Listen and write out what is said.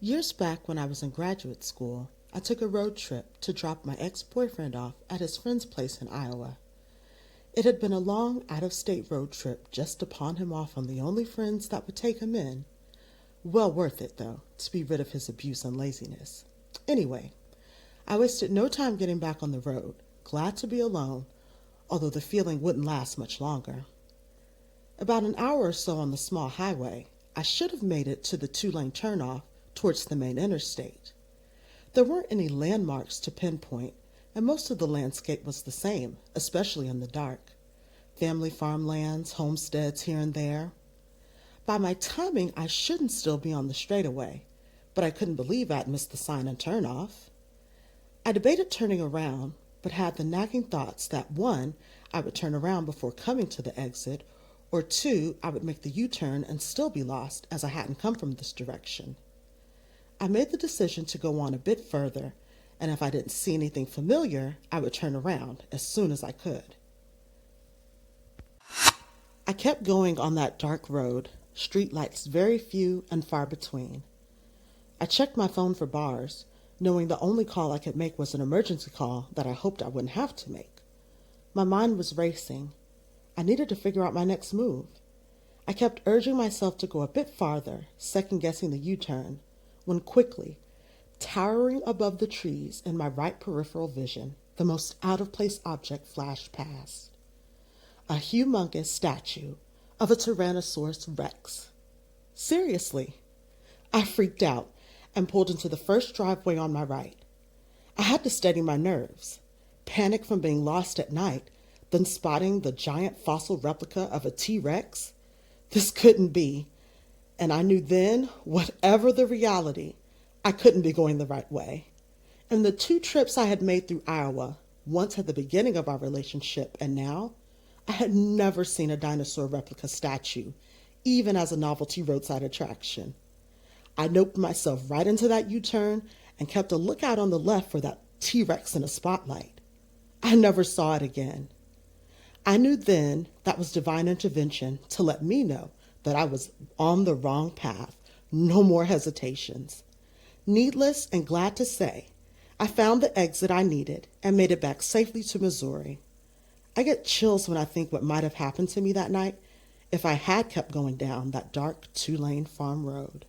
Years back when I was in graduate school, I took a road trip to drop my ex-boyfriend off at his friend's place in Iowa. It had been a long out-of-state road trip just to pawn him off on the only friends that would take him in. Well worth it, though, to be rid of his abuse and laziness. Anyway, I wasted no time getting back on the road, glad to be alone, although the feeling wouldn't last much longer. About an hour or so on the small highway, I should have made it to the two-lane turnoff towards the main interstate. There weren't any landmarks to pinpoint, and most of the landscape was the same, especially in the dark. Family farmlands, homesteads here and there. By my timing, I shouldn't still be on the straightaway, but I couldn't believe I'd missed the sign and turnoff. I debated turning around, but had the nagging thoughts that 1, I would turn around before coming to the exit, or 2, I would make the U-turn and still be lost as I hadn't come from this direction. I made the decision to go on a bit further, and if I didn't see anything familiar, I would turn around as soon as I could. I kept going on that dark road, streetlights very few and far between. I checked my phone for bars, knowing the only call I could make was an emergency call that I hoped I wouldn't have to make. My mind was racing. I needed to figure out my next move. I kept urging myself to go a bit farther, second-guessing the U-turn, when quickly, towering above the trees in my right peripheral vision, the most out-of-place object flashed past. A humongous statue of a Tyrannosaurus Rex. Seriously. I freaked out and pulled into the first driveway on my right. I had to steady my nerves. Panic from being lost at night, then spotting the giant fossil replica of a T-Rex. This couldn't be. And I knew then, whatever the reality, I couldn't be going the right way. In the 2 trips I had made through Iowa, once at the beginning of our relationship and now, I had never seen a dinosaur replica statue, even as a novelty roadside attraction. I noped myself right into that U-turn and kept a lookout on the left for that T-Rex in a spotlight. I never saw it again. I knew then that was divine intervention to let me know that I was on the wrong path. No more hesitations. Needless and glad to say, I found the exit I needed and made it back safely to Missouri. I get chills when I think what might have happened to me that night if I had kept going down that dark 2-lane farm road.